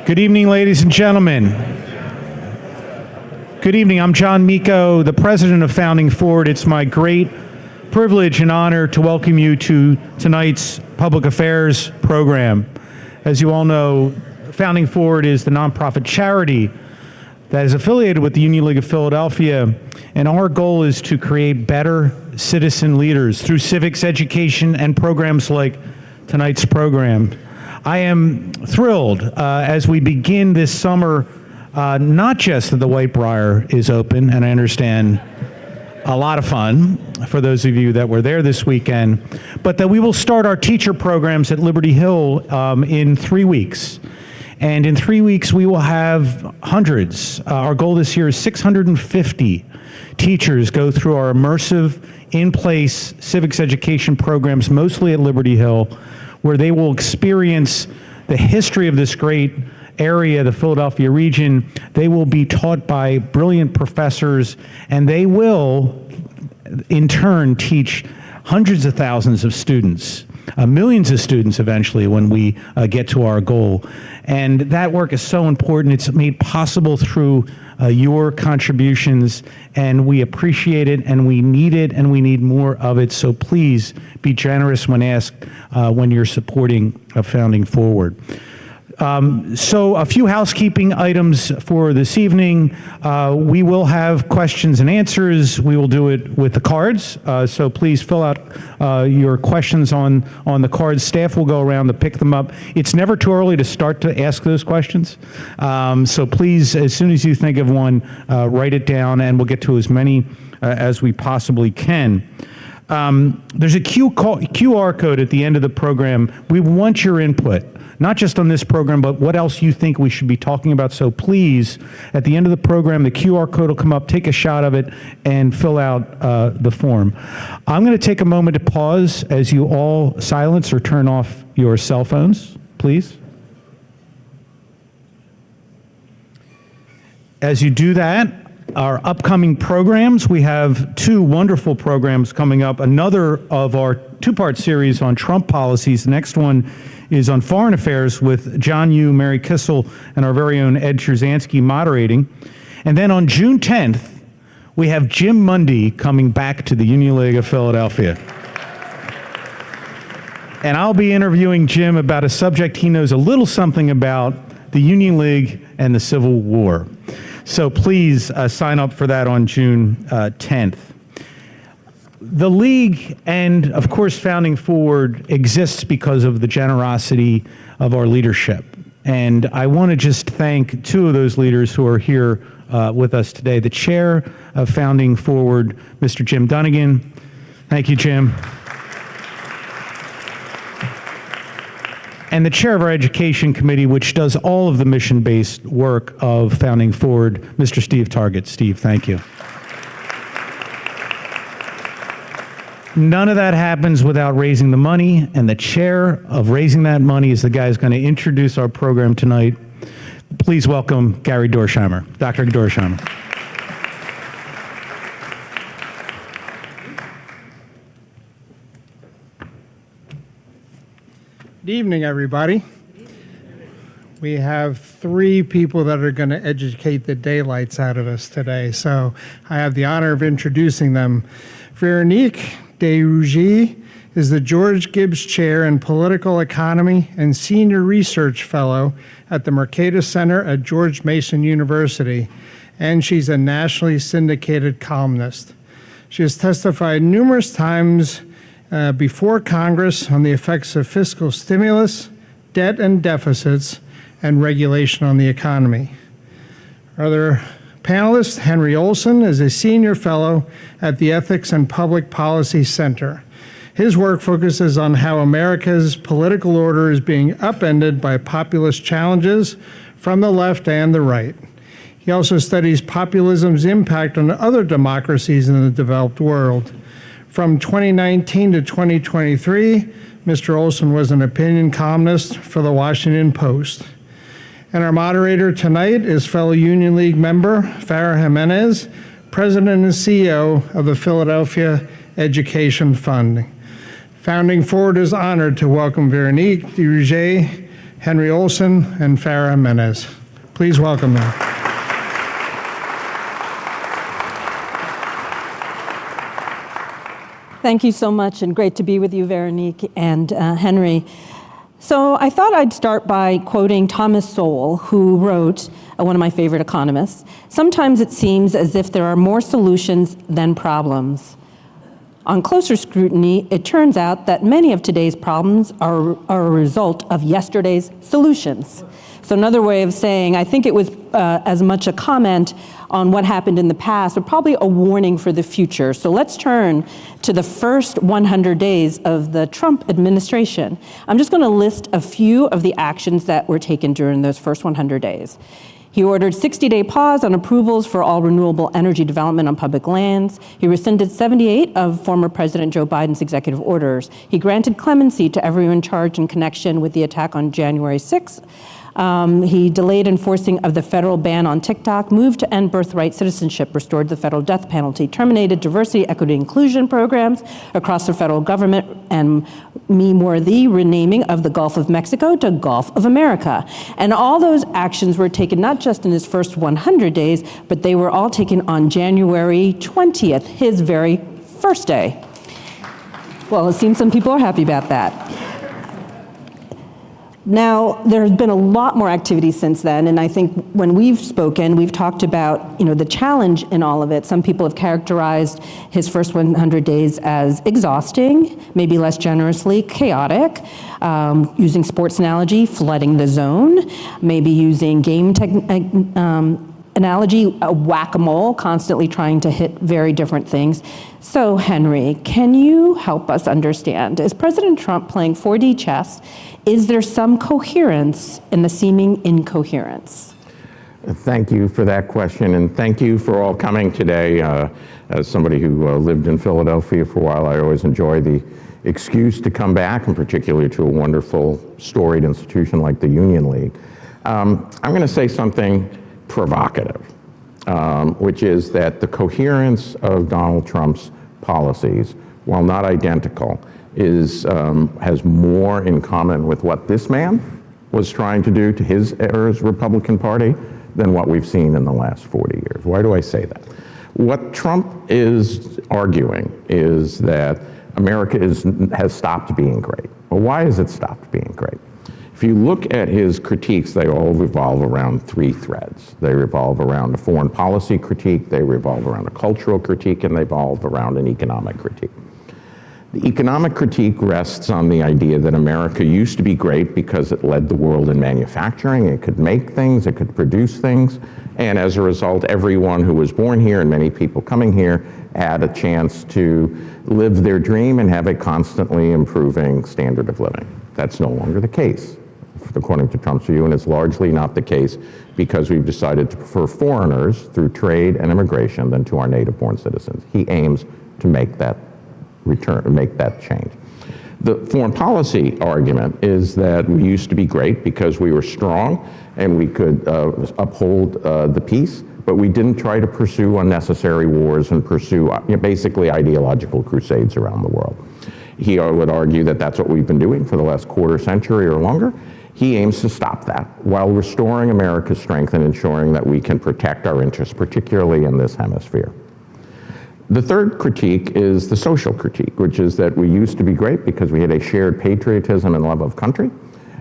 Good evening, ladies and gentlemen. Good evening. I'm John Miko, the president of Founding Forward. It's my great privilege and honor to welcome you to tonight's public affairs program. As you all know, Founding Forward is the nonprofit charity that is affiliated with the Union League of Philadelphia, and our goal is to create better citizen leaders through civics education and programs like tonight's program. I am thrilled as we begin this summer, not just that the Whitebriar is open, and I understand a lot of fun for those of you that were there this weekend, but that we will start our teacher programs at Liberty Hill in 3 weeks. And in 3 weeks, we will have hundreds. Our goal this year is 650 teachers go through our immersive, in-place civics education programs, mostly at Liberty Hill, where they will experience the history of this great area, the Philadelphia region. They will be taught by brilliant professors, and they will, in turn, teach hundreds of thousands of students, millions of students eventually when we get to our goal. And that work is so important. It's made possible through your contributions, and we appreciate it, and we need it, and we need more of it. So please be generous when asked when you're supporting Founding Forward. So a few housekeeping items for this evening. We will have questions and answers. We will do it with the cards. So please fill out your questions on the cards. Staff will go around to pick them up. It's never too early to start to ask those questions. So please, as soon as you think of one, write it down, and we'll get to as many as we possibly can. There's a QR code at the end of the program. We want your input, not just on this program, but what else you think we should be talking about. So please, at the end of the program, the QR code will come up, take a shot of it, and fill out the form. I'm going to take a moment to pause as you all silence or turn off your cell phones, please. As you do that, our upcoming programs, we have 2 wonderful programs coming up. Another of our 2-part series on Trump policies. The next one is on foreign affairs with John Yoo, Mary Kissel, and our very own Ed Trzanski moderating. And then on June 10th, we have Jim Mundy coming back to the Union League of Philadelphia. And I'll be interviewing Jim about a subject he knows a little something about, the Union League and the Civil War. So please sign up for that on June 10th. The League and, of course, Founding Forward exists because of the generosity of our leadership. And I want to just thank 2 of those leaders who are here with us today. The chair of Founding Forward, Mr. Jim Dunnigan. Thank you, Jim. And the chair of our education committee, which does all of the mission-based work of Founding Forward, Mr. Steve Target. Steve, thank you. None of that happens without raising the money, and the chair of raising that money is the guy who's going to introduce our program tonight. Please welcome Gary Dorsheimer, Dr. Dorsheimer. Good evening, everybody. We have 3 people that are going to educate the daylights out of us today, so I have the honor of introducing them. Veronique de Rugy is the George Gibbs Chair in Political Economy and Senior Research Fellow at the Mercatus Center at George Mason University, and she's a nationally syndicated columnist. She has testified numerous times before Congress on the effects of fiscal stimulus, debt and deficits, and regulation on the economy. Our other panelist, Henry Olsen, is a senior fellow at the Ethics and Public Policy Center. His work focuses on how America's political order is being upended by populist challenges from the left and the right. He also studies populism's impact on other democracies in the developed world. From 2019 to 2023, Mr. Olsen was an opinion columnist for the Washington Post. And our moderator tonight is fellow Union League member Farah Jimenez, President and CEO of the Philadelphia Education Fund. Founding Forward is honored to welcome Veronique de Rugy, Henry Olsen, and Farah Jimenez. Please welcome them. Thank you so much, and great to be with you, Veronique and Henry. So I thought I'd start by quoting Thomas Sowell, who wrote, one of my favorite economists, "Sometimes it seems as if there are more solutions than problems. On closer scrutiny, it turns out that many of today's problems are a result of yesterday's solutions." So another way of saying, I think it was as much a comment on what happened in the past, but probably a warning for the future. So let's turn to the first 100 days of the Trump administration. I'm just going to list a few of the actions that were taken during those first 100 days. He ordered 60-day pause on approvals for all renewable energy development on public lands. He rescinded 78 of former President Joe Biden's executive orders. He granted clemency to everyone charged in connection with the attack on January 6th. He delayed enforcing of the federal ban on TikTok, moved to end birthright citizenship, restored the federal death penalty, terminated diversity, equity, inclusion programs across the federal government, and the renaming of the Gulf of Mexico to Gulf of America. And all those actions were taken not just in his first 100 days, but they were all taken on January 20th, his very first day. Well, it seems some people are happy about that. Now, there's been a lot more activity since then, and I think when we've spoken, we've talked about, the challenge in all of it. Some people have characterized his first 100 days as exhausting, maybe less generously, chaotic, using sports analogy, flooding the zone, maybe using game analogy, a whack-a-mole, constantly trying to hit very different things. So, Henry, can you help us understand, is President Trump playing 4D chess? Is there some coherence in the seeming incoherence? Thank you for that question, and thank you for all coming today. As somebody who lived in Philadelphia for a while, I always enjoy the excuse to come back, and particularly to a wonderful, storied institution like the Union League. I'm going to say something provocative, which is that the coherence of Donald Trump's policies, while not identical, has more in common with what this man was trying to do to his era's Republican Party than what we've seen in the last 40 years. Why do I say that? What Trump is arguing is that America has stopped being great. Well, why has it stopped being great? If you look at his critiques, they all revolve around three threads. They revolve around a foreign policy critique, they revolve around a cultural critique, and they revolve around an economic critique. The economic critique rests on the idea that America used to be great because it led the world in manufacturing, it could make things, it could produce things, and as a result, everyone who was born here and many people coming here had a chance to live their dream and have a constantly improving standard of living. That's no longer the case, according to Trump's view, and it's largely not the case because we've decided to prefer foreigners through trade and immigration than to our native-born citizens. He aims to make that change. The foreign policy argument is that we used to be great because we were strong and we could uphold the peace, but we didn't try to pursue unnecessary wars and pursue basically ideological crusades around the world. He would argue that that's what we've been doing for the last quarter century or longer. He aims to stop that while restoring America's strength and ensuring that we can protect our interests, particularly in this hemisphere. The third critique is the social critique, which is that we used to be great because we had a shared patriotism and love of country.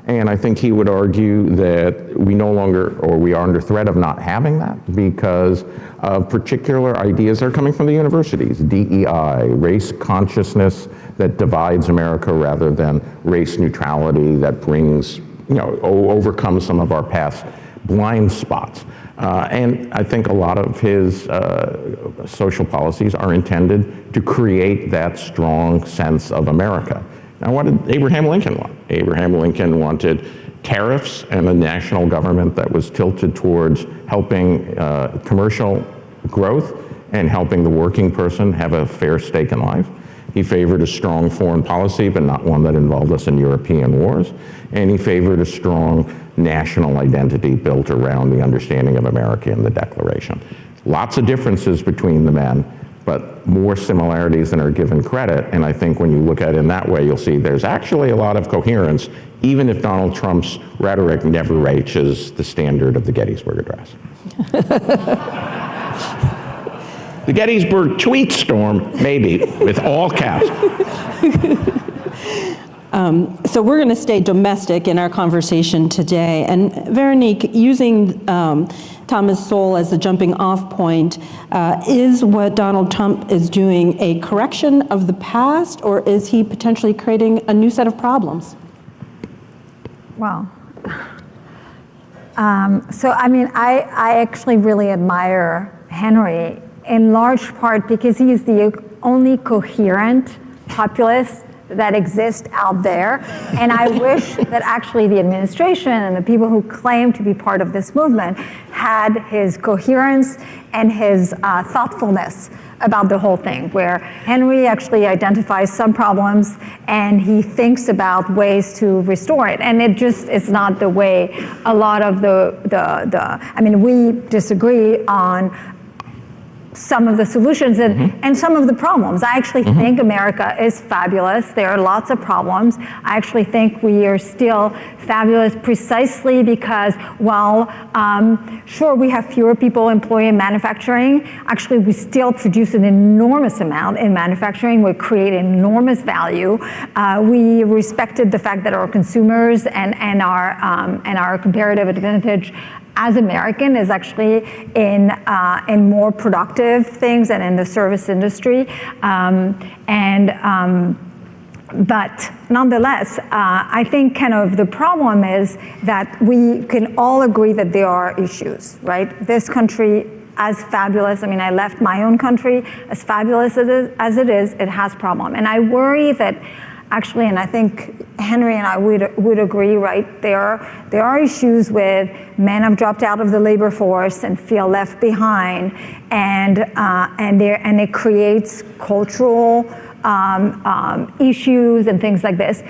And I think he would argue that we no longer, or we are under threat of not having that because of particular ideas that are coming from the universities, DEI, race consciousness that divides America rather than race neutrality that brings, overcomes some of our past blind spots. And I think a lot of his social policies are intended to create that strong sense of America. Now, what did Abraham Lincoln want? Abraham Lincoln wanted tariffs and a national government that was tilted towards helping commercial growth and helping the working person have a fair stake in life. He favored a strong foreign policy, but not one that involved us in European wars. And he favored a strong national identity built around the understanding of America in the Declaration. Lots of differences between the men, but more similarities than are given credit. And I think when you look at it in that way, you'll see there's actually a lot of coherence, even if Donald Trump's rhetoric never reaches the standard of the Gettysburg Address. The Gettysburg tweet storm, maybe, with all caps. So we're going to stay domestic in our conversation today. And Veronique, using Thomas Sowell as the jumping off point, is what Donald Trump is doing a correction of the past, or is he potentially creating a new set of problems? Well, so I mean, I actually really admire Henry in large part because he is the only coherent populist that exists out there. And I wish that actually the administration and the people who claim to be part of this movement had his coherence and his thoughtfulness about the whole thing, where Henry actually identifies some problems and he thinks about ways to restore it. And it just is not the way a lot of I mean, we disagree on some of the solutions and some of the problems. I actually think America is fabulous. There are lots of problems. I actually think we are still fabulous precisely because, well, sure, we have fewer people employed in manufacturing. Actually, we still produce an enormous amount in manufacturing. We create enormous value. We respected the fact that our consumers and our comparative advantage as American is actually in more productive things and in the service industry. But nonetheless, I think kind of the problem is that we can all agree that there are issues, right? This country, as fabulous, I mean, I left my own country, as fabulous as it is, it has problems. And I worry that actually, and I think Henry and I would agree, right? There are issues with men have dropped out of the labor force and feel left behind, and it creates cultural issues and things like this.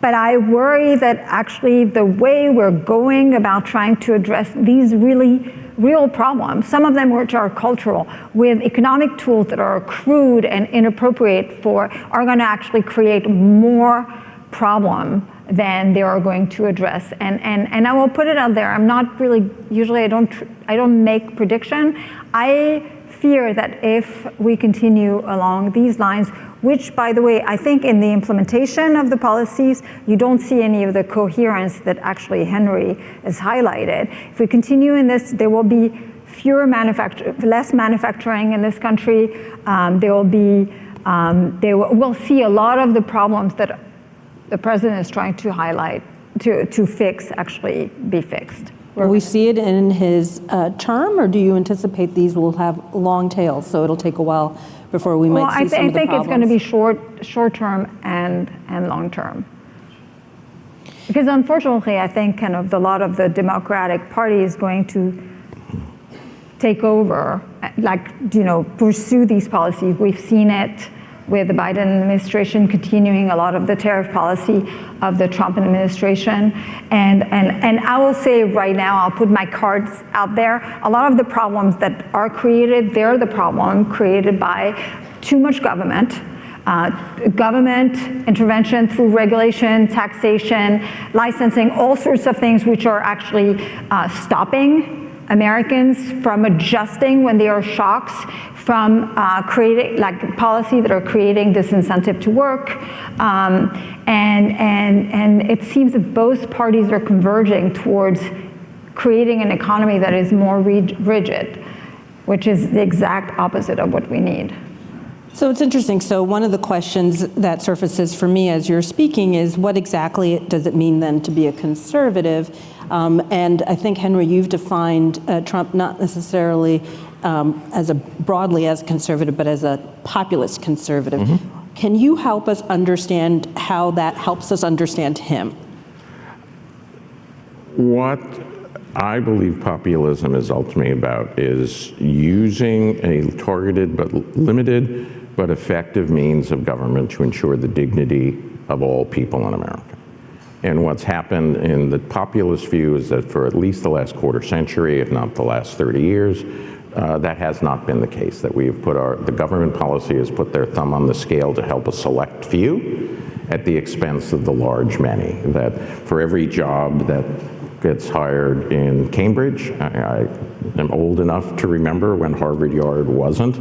But I worry that actually the way we're going about trying to address these really real problems, some of them which are cultural, with economic tools that are crude and inappropriate are going to actually create more problem than they are going to address. And I will put it out there, I'm not really, usually I don't make prediction. I fear that if we continue along these lines, which, by the way, I think in the implementation of the policies, you don't see any of the coherence that actually Henry has highlighted. If we continue in this, there will be less manufacturing in this country. We'll see a lot of the problems that the president is trying to highlight, to fix, actually be fixed. Will we see it in his term, or do you anticipate these will have long tails, so it'll take a while before we might see some of the problems? I think it's going to be short term and long term. Because unfortunately, I think kind of a lot of the Democratic Party is going to take over, pursue these policies. We've seen it with the Biden administration continuing a lot of the tariff policy of the Trump administration. And I will say right now, I'll put my cards out there, a lot of the problems that are created, they're the problem created by too much government intervention through regulation, taxation, licensing, all sorts of things which are actually stopping Americans from adjusting when there are shocks, from creating policy that are creating disincentive to work, and it seems that both parties are converging towards creating an economy that is more rigid, which is the exact opposite of what we need. So it's interesting. So one of the questions that surfaces for me as you're speaking is, what exactly does it mean then to be a conservative? And I think, Henry, you've defined Trump not necessarily as broadly as conservative, but as a populist conservative. Mm-hmm. Can you help us understand how that helps us understand him? What I believe populism is ultimately about is using a targeted but limited but effective means of government to ensure the dignity of all people in America. And what's happened in the populist view is that for at least the last quarter century, if not the last 30 years, that has not been the case, that we have the government policy has put their thumb on the scale to help a select few, at the expense of the large many. That for every job that gets hired in Cambridge, I am old enough to remember when Harvard Yard wasn't.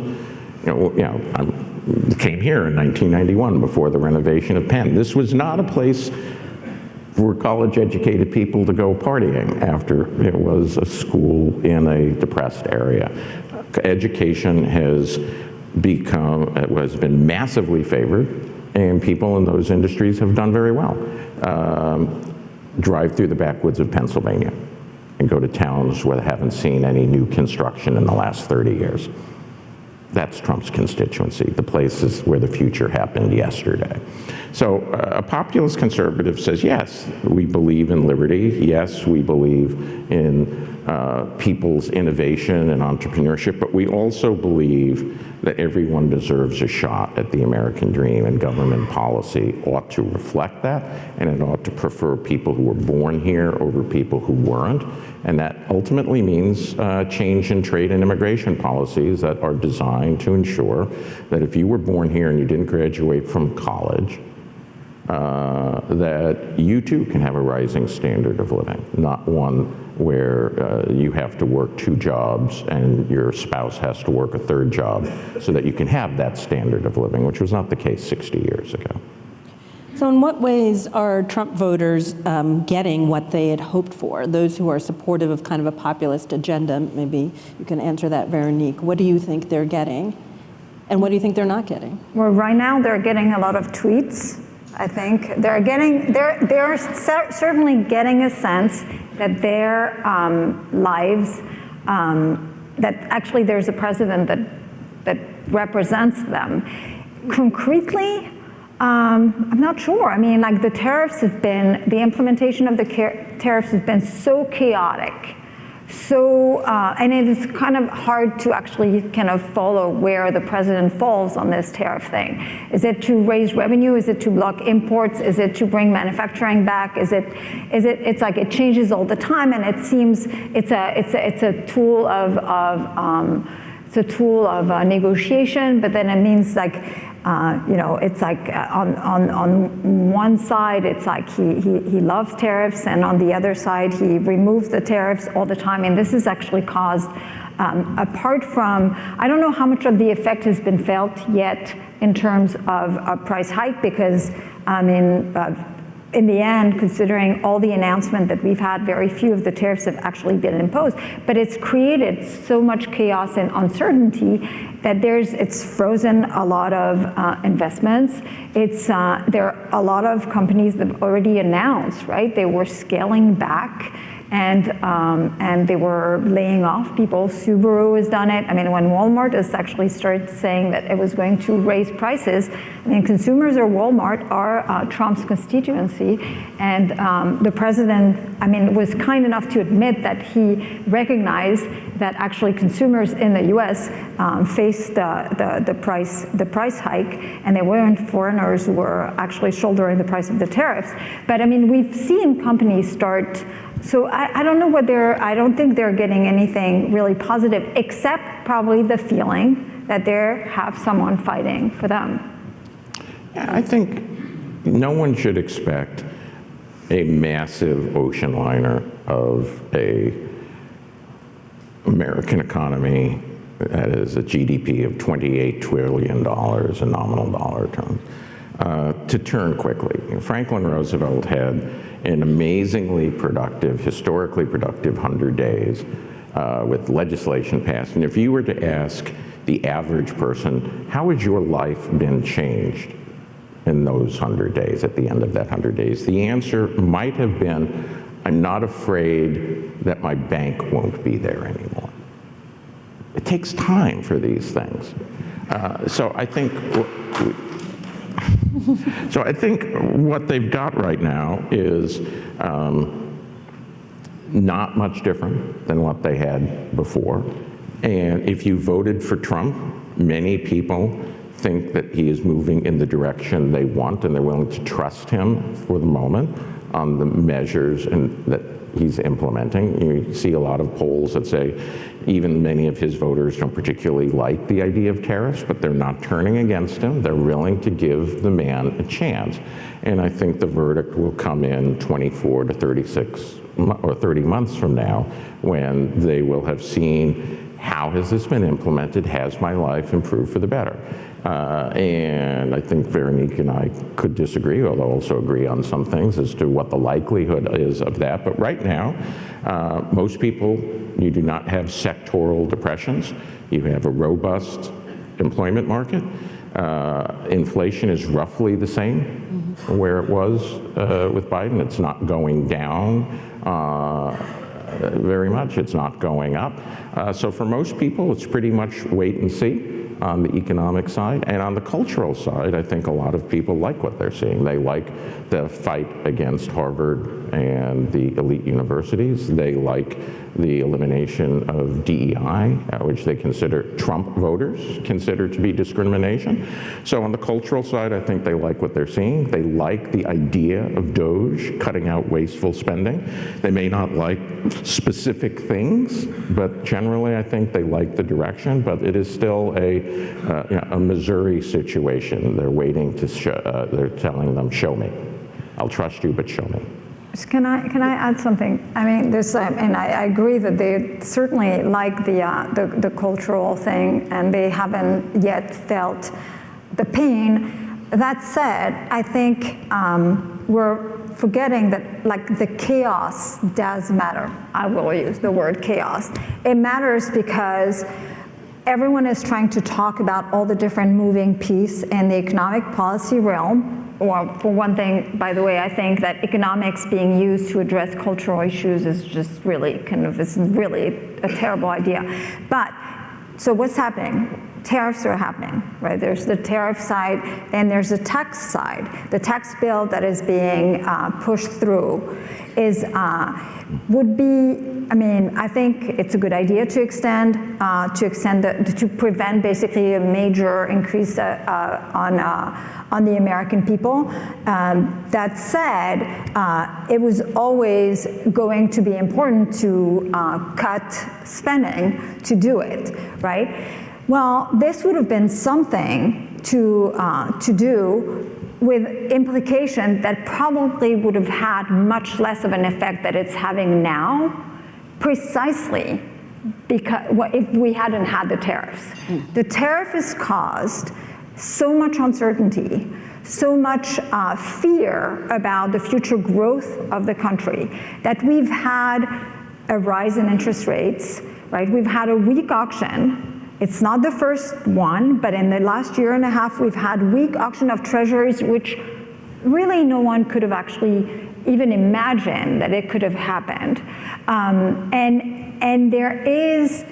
I came here in 1991 before the renovation of Penn. This was not a place for college-educated people to go partying after it was a school in a depressed area. Education has been massively favored, and people in those industries have done very well. Drive through the backwoods of Pennsylvania and go to towns where they haven't seen any new construction in the last 30 years. That's Trump's constituency, the places where the future happened yesterday. So a populist conservative says, yes, we believe in liberty. Yes, we believe in people's innovation and entrepreneurship, but we also believe that everyone deserves a shot at the American dream, and government policy ought to reflect that, and it ought to prefer people who were born here over people who weren't. And that ultimately means change in trade and immigration policies that are designed to ensure that if you were born here and you didn't graduate from college, that you too can have a rising standard of living, not one where you have to work 2 jobs and your spouse has to work a 3rd job so that you can have that standard of living, which was not the case 60 years ago. So in what ways are Trump voters getting what they had hoped for? Those who are supportive of kind of a populist agenda, maybe you can answer that, Veronique. What do you think they're getting? And what do you think they're not getting? Well, right now they're getting a lot of tweets. I think they're certainly getting a sense that their lives, that actually there's a president that represents them. Concretely, I'm not sure. I mean, like the implementation of the tariffs has been so chaotic. So, and it is kind of hard to actually kind of follow where the president falls on this tariff thing. Is it to raise revenue? Is it to block imports? Is it to bring manufacturing back? It's like it changes all the time, and it seems it's a tool of negotiation, but then it means like, it's like on one side, it's like he loves tariffs, and on the other side, he removes the tariffs all the time. And this has actually caused, apart from, I don't know how much of the effect has been felt yet in terms of a price hike, because in the end, considering all the announcement that we've had, very few of the tariffs have actually been imposed. But it's created so much chaos and uncertainty that it's frozen a lot of investments. There are a lot of companies that have already announced, right? They were scaling back, and they were laying off people. Subaru has done it. I mean, when Walmart has actually started saying that it was going to raise prices, I mean, consumers or Walmart are Trump's constituency, and the president, was kind enough to admit that he recognized that actually consumers in the U.S. faced the price hike, and they weren't foreigners who were actually shouldering the price of the tariffs. But we've seen companies start. So I don't know I don't think they're getting anything really positive, except probably the feeling that they have someone fighting for them. Yeah, I think no one should expect a massive ocean liner of a American economy that is a GDP of $28 trillion in nominal dollar terms to turn quickly. Franklin Roosevelt had an amazingly productive, historically productive 100 days with legislation passed. And if you were to ask the average person, how has your life been changed in those 100 days, at the end of that 100 days? The answer might have been, I'm not afraid that my bank won't be there anymore. It takes time for these things. So I think what they've got right now is not much different than what they had before. And if you voted for Trump, many people think that he is moving in the direction they want, and they're willing to trust him for the moment on the measures that he's implementing. You see a lot of polls that say even many of his voters don't particularly like the idea of tariffs, but they're not turning against him. They're willing to give the man a chance. And I think the verdict will come in 24 to 36 or 30 months from now, when they will have seen how has this been implemented, has my life improved for the better. And I think Veronique and I could disagree, although also agree on some things as to what the likelihood is of that. But right now, most people, you do not have sectoral depressions. You have a robust employment market. Inflation is roughly the same where it was with Biden. It's not going down very much. It's not going up. So for most people, it's pretty much wait and see on the economic side. And on the cultural side, I think a lot of people like what they're seeing. They like the fight against Harvard and the elite universities. They like the elimination of DEI, which they consider Trump voters consider to be discrimination. So on the cultural side, I think they like what they're seeing. They like the idea of DOGE cutting out wasteful spending. They may not like specific things, but generally I think they like the direction. But it is still a Missouri situation. They're waiting to show, they're telling them, show me. I'll trust you, but show me. Can I add something? I mean, there's, and I agree that they certainly like the cultural thing, and they haven't yet felt the pain. That said, I think we're forgetting that, like, the chaos does matter. I will use the word chaos. It matters because everyone is trying to talk about all the different moving pieces in the economic policy realm. Or for one thing, by the way, I think that economics being used to address cultural issues is just really it's really a terrible idea. But, so what's happening? Tariffs are happening, right? There's the tariff side, and there's the tax side. The tax bill that is being pushed through is, would be, I mean, I think it's a good idea to extend, to prevent basically a major increase on the American people. That said, it was always going to be important to cut spending to do it, right? Well, this would have been something to do with implication that probably would have had much less of an effect that it's having now, precisely because if we hadn't had the tariffs. The tariff has caused so much uncertainty, so much fear about the future growth of the country, that we've had a rise in interest rates, right? We've had a weak auction. It's not the first one, but in the last year and a half, we've had weak auction of treasuries, which really no one could have actually even imagined that it could have happened. And there is,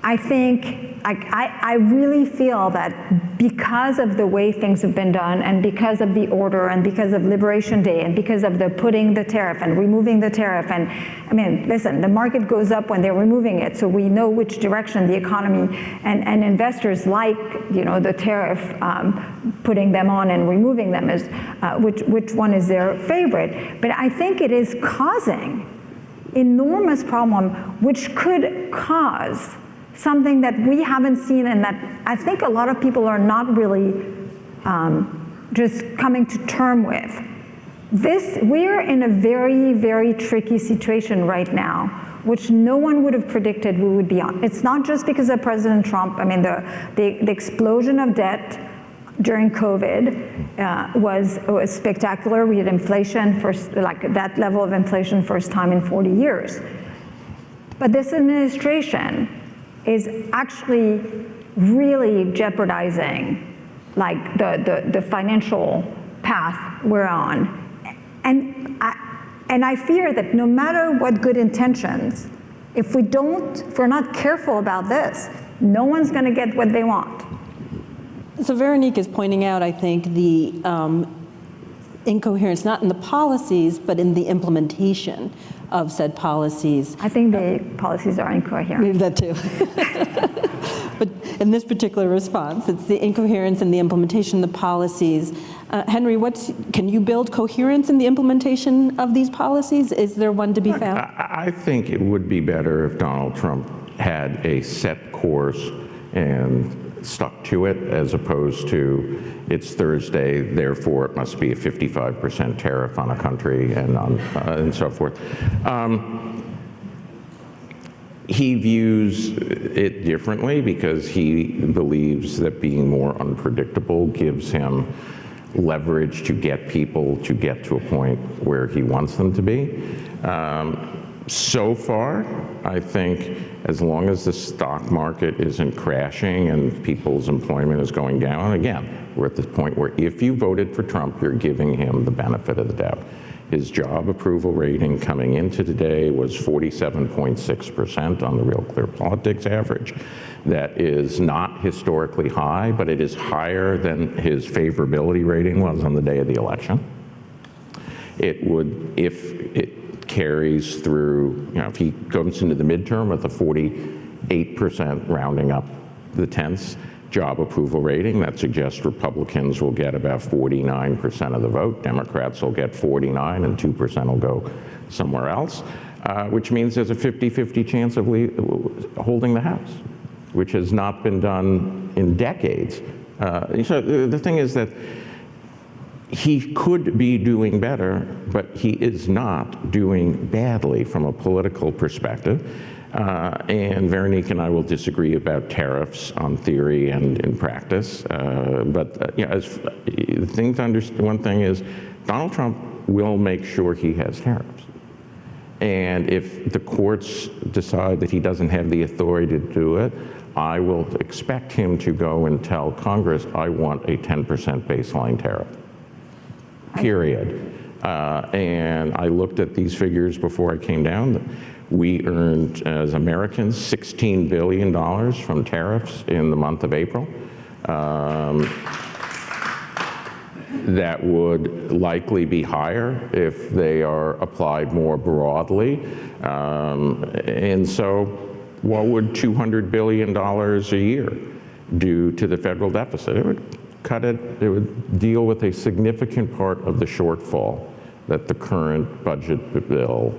I think, I really feel that because of the way things have been done, and because of the order, and because of Liberation Day, and because of the putting the tariff and removing the tariff, and I mean, listen, the market goes up when they're removing it, so we know which direction the economy and investors like, you know, the tariff, putting them on and removing them is, which one is their favorite. But I think it is causing enormous problem, which could cause something that we haven't seen, and that I think a lot of people are not really just coming to terms with. We're in a very, very tricky situation right now, which no one would have predicted we would be on. It's not just because of President Trump. I mean, the explosion of debt during COVID was spectacular. We had inflation, like that level of inflation, first time in 40 years. But this administration is actually really jeopardizing, like, the financial path we're on. And I fear that no matter what good intentions, if we're not careful about this, no one's going to get what they want. So Veronique is pointing out, I think, the incoherence, not in the policies, but in the implementation of said policies. I think the policies are incoherent. That too. But in this particular response. It's the incoherence in the implementation of the policies. Henry, can you build coherence in the implementation of these policies? Is there one to be found? I think it would be better if Donald Trump had a set course and stuck to it, as opposed to it's Thursday, therefore it must be a 55% tariff on a country and so forth. He views it differently because he believes that being more unpredictable gives him leverage to get people to get to a point where he wants them to be. So far, I think as long as the stock market isn't crashing and people's employment is going down, again, we're at this point where if you voted for Trump, you're giving him the benefit of the doubt. His job approval rating coming into today was 47.6% on the Real Clear Politics average. That is not historically high, but it is higher than his favorability rating was on the day of the election. It would, if it carries through, if he goes into the midterm with a 48% rounding up the tenths job approval rating, that suggests Republicans will get about 49% of the vote, Democrats will get 49, and 2% will go somewhere else, which means there's a 50-50 chance of holding the House, which has not been done in decades. So the thing is that he could be doing better, but he is not doing badly from a political perspective. And Veronique and I will disagree about tariffs on theory and in practice. But the thing to understand, one thing is Donald Trump will make sure he has tariffs. And if the courts decide that he doesn't have the authority to do it, I will expect him to go and tell Congress, I want a 10% baseline tariff. Period. And I looked at these figures before I came down. We earned, as Americans, $16 billion from tariffs in the month of April. That would likely be higher if they are applied more broadly. And so what would $200 billion a year do to the federal deficit? It would cut it, it would deal with a significant part of the shortfall that the current budget bill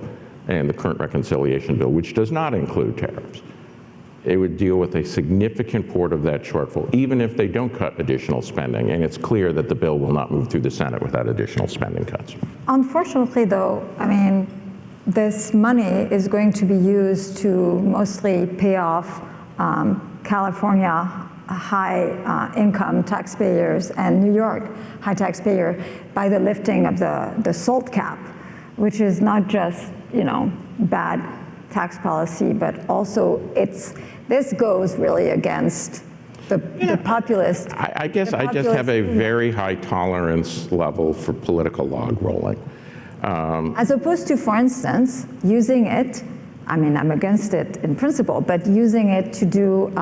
and the current reconciliation bill, which does not include tariffs, it would deal with a significant part of that shortfall, even if they don't cut additional spending. And it's clear that the bill will not move through the Senate without additional spending cuts. Unfortunately, though, I mean, this money is going to be used to mostly pay off California high income taxpayers and New York high taxpayer by the lifting of the SALT cap, which is not just, bad tax policy, but also this goes really against the populist. I guess I just have a very high tolerance level for political log rolling. As opposed to, for instance, using it, I mean, I'm against it in principle, but using it to do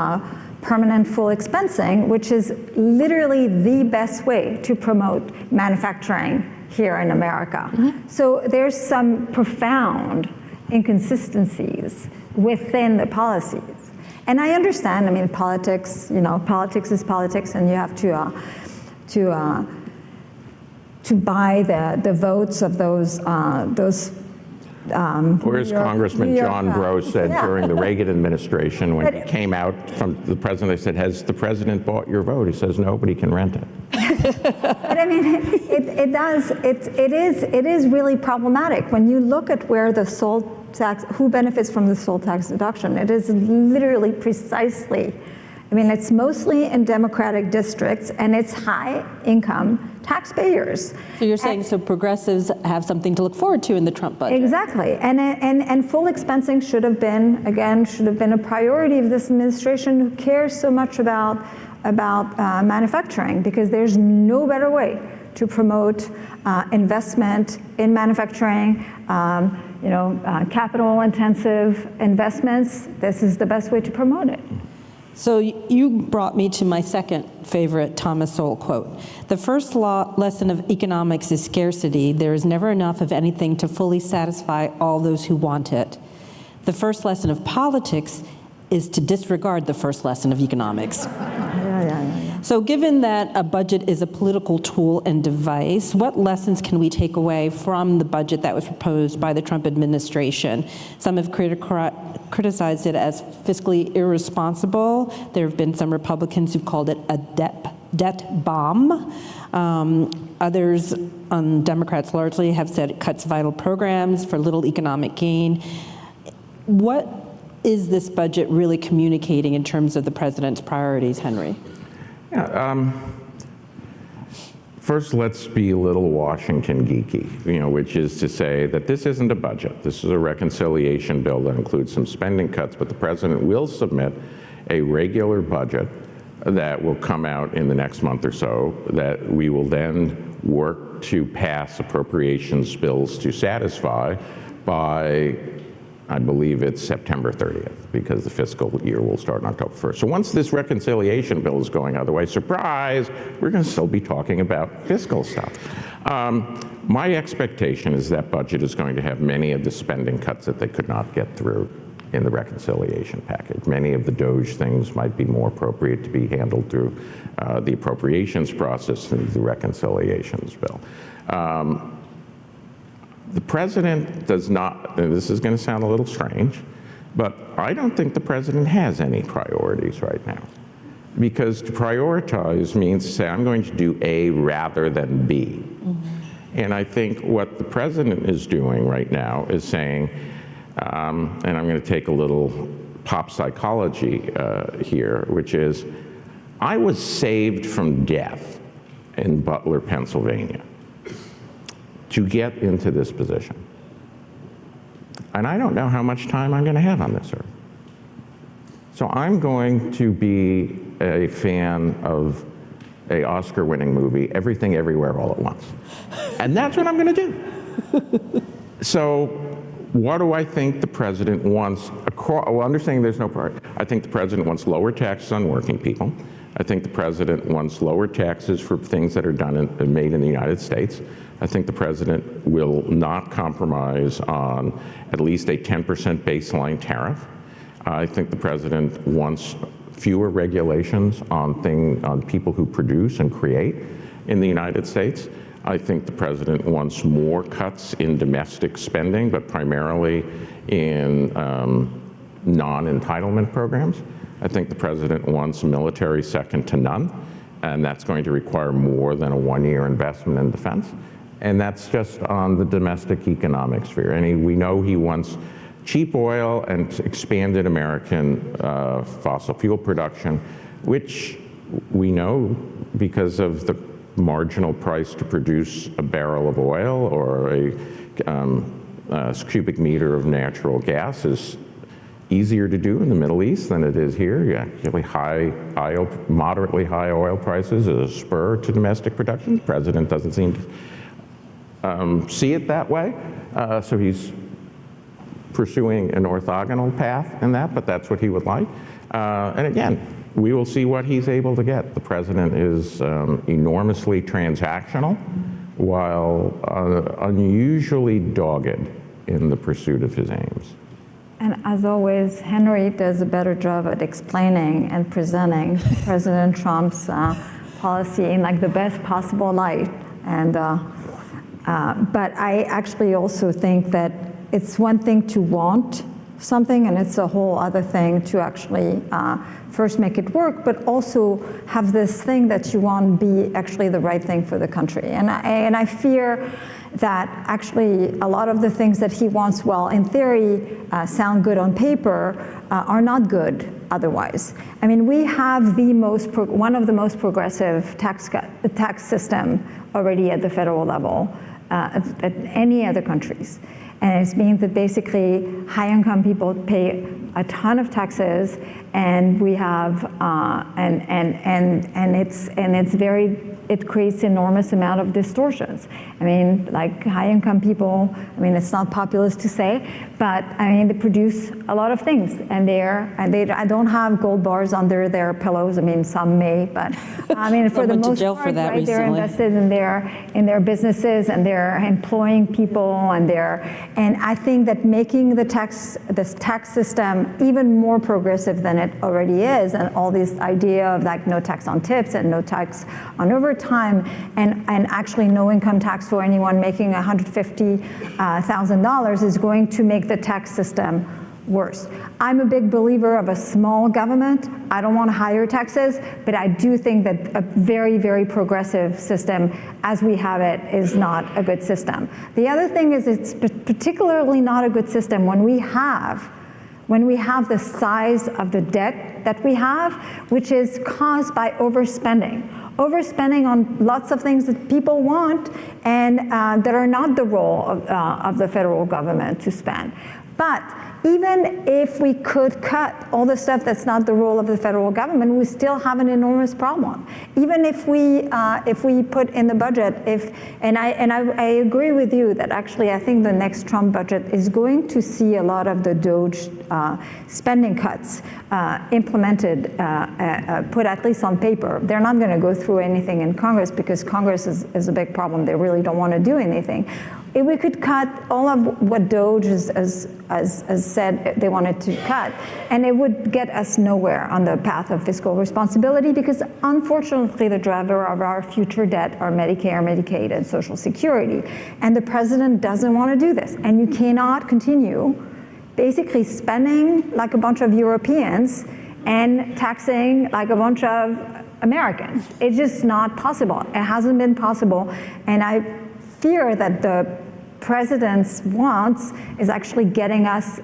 permanent full expensing, which is literally the best way to promote manufacturing here in America. Mm-hmm. So there's some profound inconsistencies within the policies. And I understand, I mean, politics, politics is politics, and you have to buy the votes of those or as Congressman John Breaux said during the Reagan administration, when he came out from the president, they said, has the president bought your vote? He says, nobody can rent it. But I mean, it is really problematic. When you look at where the SALT tax, who benefits from the SALT tax deduction, it is literally precisely, I mean, it's mostly in Democratic districts, and it's high income taxpayers. So you're saying so progressives have something to look forward to in the Trump budget? Exactly, and full expensing should have been a priority of this administration, who cares so much about manufacturing, because there's no better way to promote investment in manufacturing, capital intensive investments. This is the best way to promote it. So you brought me to my second favorite Thomas Sowell quote. The first lesson of economics is scarcity. There is never enough of anything to fully satisfy all those who want it. The first lesson of politics is to disregard the first lesson of economics. So given that a budget is a political tool and device, what lessons can we take away from the budget that was proposed by the Trump administration? Some have criticized it as fiscally irresponsible. There have been some Republicans who've called it a debt bomb. Others, Democrats largely, have said it cuts vital programs for little economic gain. What is this budget really communicating in terms of the president's priorities, Henry? Yeah, first, let's be a little Washington geeky, which is to say that this isn't a budget. This is a reconciliation bill that includes some spending cuts, but the president will submit a regular budget that will come out in the next month or so, that we will then work to pass appropriations bills to satisfy by, I believe it's September 30th, because the fiscal year will start on October 1st. So once this reconciliation bill is going otherwise, surprise, we're going to still be talking about fiscal stuff. My expectation is that budget is going to have many of the spending cuts that they could not get through in the reconciliation package. Many of the DOGE things might be more appropriate to be handled through the appropriations process than the reconciliations bill. The president does not, and this is going to sound a little strange, but I don't think the president has any priorities right now. Because to prioritize means to say, I'm going to do A rather than B. And I think what the president is doing right now is saying, and I'm going to take a little pop psychology here, which is, I was saved from death in Butler, Pennsylvania, to get into this position. And I don't know how much time I'm going to have on this earth. So I'm going to be a fan of an Oscar-winning movie, Everything Everywhere All at Once. And that's what I'm going to do. So what do I think the president wants? Well, understanding there's no part. I think the president wants lower taxes on working people. I think the president wants lower taxes for things that are done and made in the United States. I think the president will not compromise on at least a 10% baseline tariff. I think the president wants fewer regulations on people who produce and create in the United States. I think the president wants more cuts in domestic spending, but primarily in non-entitlement programs. I think the president wants military second to none, and that's going to require more than a one-year investment in defense. And that's just on the domestic economic sphere. And we know he wants cheap oil and expanded American fossil fuel production, which we know because of the marginal price to produce a barrel of oil or a cubic meter of natural gas is easier to do in the Middle East than it is here. You actually moderately high oil prices is a spur to domestic production. The president doesn't seem to see it that way, so he's pursuing an orthogonal path in that, but that's what he would like. And again, we will see what he's able to get. The president is enormously transactional, while unusually dogged in the pursuit of his aims. And as always, Henry does a better job at explaining and presenting President Trump's policy in like the best possible light. And but I actually also think that it's one thing to want something, and it's a whole other thing to actually first make it work, but also have this thing that you want be actually the right thing for the country. And I fear that actually a lot of the things that he wants, well, in theory, sound good on paper, are not good otherwise. I mean, we have one of the most progressive tax system already at the federal level at any other countries. And it means that basically high-income people pay a ton of taxes, and we have and it's very it creates enormous amount of distortions. I mean, like high-income people, I mean, it's not populist to say, but I mean, they produce a lot of things, and I don't have gold bars under their pillows. I mean, some may, but I mean, for the most part, right, they're invested in their businesses, and they're employing people, and I think that making this tax system even more progressive than it already is, and all this idea of like no tax on tips and no tax on overtime, and actually no income tax for anyone making $150,000 is going to make the tax system worse. I'm a big believer of a small government. I don't want higher taxes, but I do think that a very, very progressive system as we have it is not a good system. The other thing is it's particularly not a good system when we have the size of the debt that we have, which is caused by overspending on lots of things that people want and that are not the role of the federal government to spend. But even if we could cut all the stuff that's not the role of the federal government, we still have an enormous problem. Even if we put in the budget, I agree with you that actually I think the next Trump budget is going to see a lot of the DOGE spending cuts implemented, put at least on paper. They're not going to go through anything in Congress because Congress is a big problem. They really don't want to do anything. If we could cut all of what DOGE has said they wanted to cut, and it would get us nowhere on the path of fiscal responsibility, because unfortunately the driver of our future debt are Medicare, Medicaid, and Social Security. And the president doesn't want to do this. And you cannot continue basically spending like a bunch of Europeans and taxing like a bunch of Americans. It's just not possible. It hasn't been possible. And I fear that the president's wants is actually getting us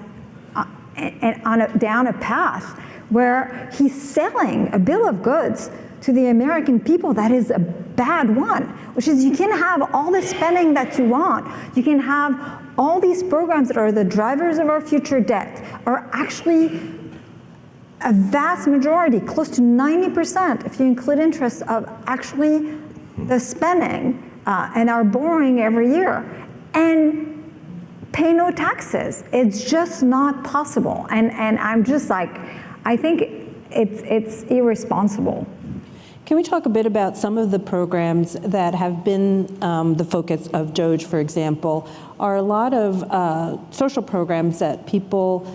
down a path where he's selling a bill of goods to the American people that is a bad one, which is you can have all the spending that you want. You can have all these programs that are the drivers of our future debt are actually a vast majority, close to 90%, if you include interest, of actually the spending and are borrowing every year, and pay no taxes. It's just not possible. And I'm just like, I think it's irresponsible. Can we talk a bit about some of the programs that have been the focus of DOGE, for example, are a lot of social programs that people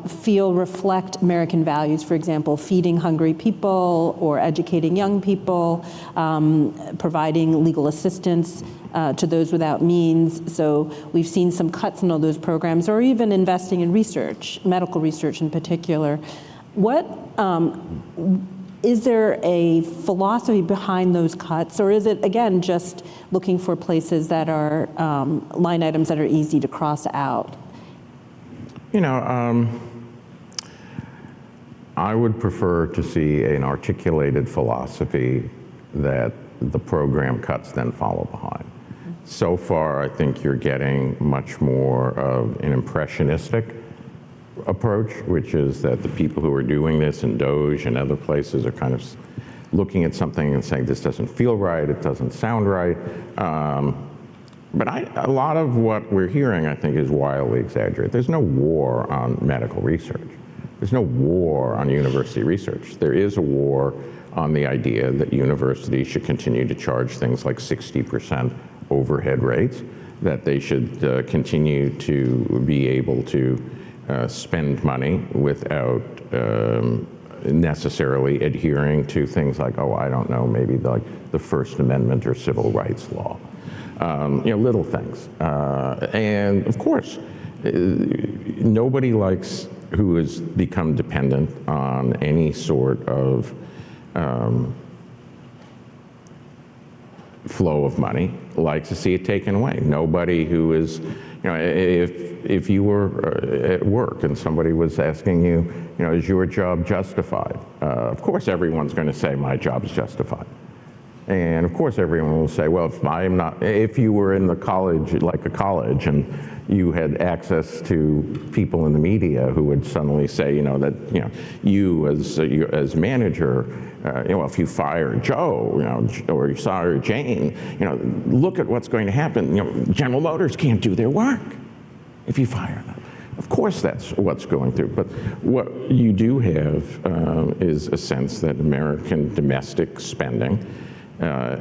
feel reflect American values, for example, feeding hungry people or educating young people, providing legal assistance to those without means. So we've seen some cuts in all those programs, or even investing in research, medical research in particular. What is there a philosophy behind those cuts, or is it, again, just looking for places that are line items that are easy to cross out? You know, I would prefer to see an articulated philosophy that the program cuts then follow behind. So far, I think you're getting much more of an impressionistic approach, which is that the people who are doing this in DOGE and other places are kind of looking at something and saying, this doesn't feel right, it doesn't sound right. But a lot of what we're hearing, I think, is wildly exaggerated. There's no war on medical research. There's no war on university research. There is a war on the idea that universities should continue to charge things like 60% overhead rates, that they should continue to be able to spend money without necessarily adhering to things like, oh, I don't know, maybe like the First Amendment or civil rights law. You know, little things. And of course, nobody likes who has become dependent on any sort of flow of money likes to see it taken away. Nobody who is, you know, if you were at work and somebody was asking you, you know, is your job justified? Of course everyone's going to say my job's justified. And of course, everyone will say, well, if you were in the college, like a college, and you had access to people in the media who would suddenly say, that, you as manager, if you fire Joe, or you fire Jane, look at what's going to happen. General Motors can't do their work if you fire them. Of course, that's what's going through. But what you do have is a sense that American domestic spending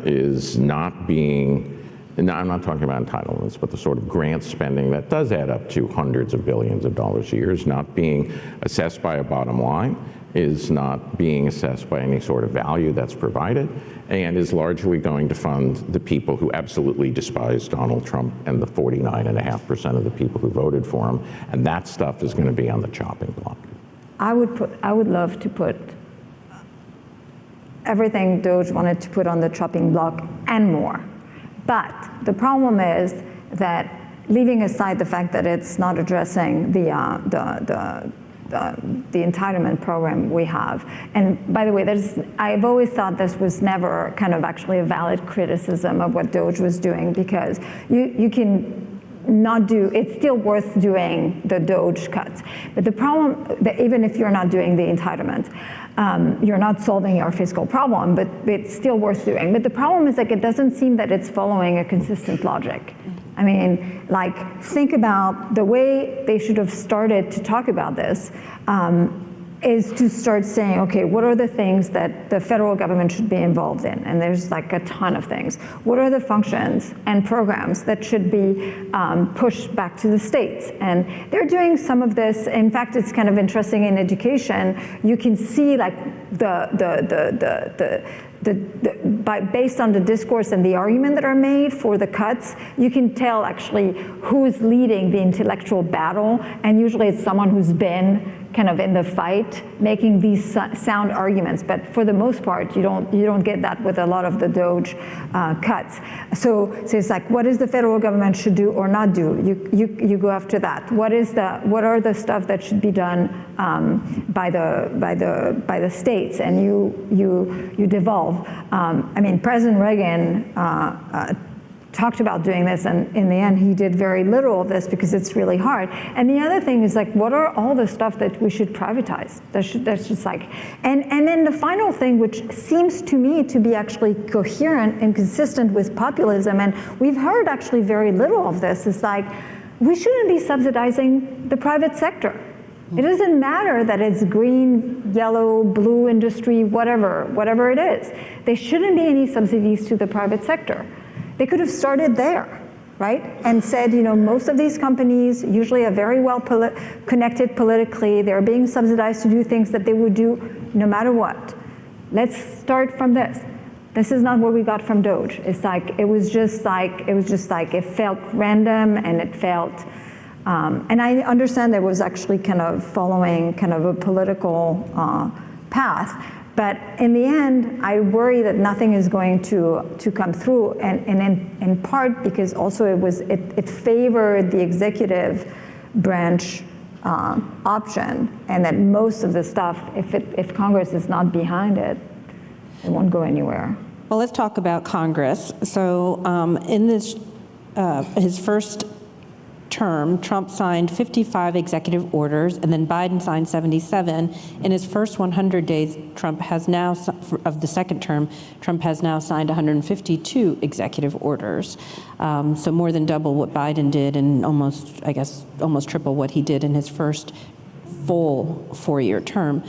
is not being, and I'm not talking about entitlements, but the sort of grant spending that does add up to hundreds of billions of dollars a year is not being assessed by a bottom line, is not being assessed by any sort of value that's provided, and is largely going to fund the people who absolutely despise Donald Trump and the 49.5% of the people who voted for him, and that stuff is going to be on the chopping block. I would love to put everything DOGE wanted to put on the chopping block and more. But the problem is that, leaving aside the fact that it's not addressing the entitlement program we have. And by the way, I've always thought this was never kind of actually a valid criticism of what DOGE was doing, because you can not do, it's still worth doing the DOGE cuts. But the problem, that even if you're not doing the entitlement, you're not solving our fiscal problem, but it's still worth doing. But the problem is, like, it doesn't seem that it's following a consistent logic. I mean, like, think about the way they should have started to talk about this, is to start saying, okay, what are the things that the federal government should be involved in? And there's like a ton of things. What are the functions and programs that should be pushed back to the states? And they're doing some of this. In fact, it's kind of interesting in education. You can see, like, based on the discourse and the argument that are made for the cuts, you can tell actually who's leading the intellectual battle, and usually it's someone who's been kind of in the fight, making these sound arguments. But for the most part, you don't get that with a lot of the DOGE cuts. So it's like, what is the federal government should do or not do? You go after that. What are the stuff that should be done by the states, and you devolve. I mean, President Reagan talked about doing this, and in the end he did very little of this because it's really hard. And the other thing is, like, what are all the stuff that we should privatize? That's just like, and then the final thing, which seems to me to be actually coherent and consistent with populism, and we've heard actually very little of this, is like, we shouldn't be subsidizing the private sector. It doesn't matter that it's green, yellow, blue industry, whatever it is. There shouldn't be any subsidies to the private sector. They could have started there, right? And said, most of these companies usually are very well connected politically. They're being subsidized to do things that they would do no matter what. Let's start from this. This is not what we got from DOGE. It was just like it felt random, and it felt, and I understand there was actually kind of following kind of a political path. But in the end, I worry that nothing is going to come through, and in part because also it favored the executive branch option, and that most of the stuff, if Congress is not behind it, it won't go anywhere. Well, let's talk about Congress. So in this, his first term, Trump signed 55 executive orders, and then Biden signed 77. In his first 100 days, Trump has now, of the second term, Trump has now signed 152 executive orders. So more than double what Biden did, and almost triple what he did in his first full 4-year term.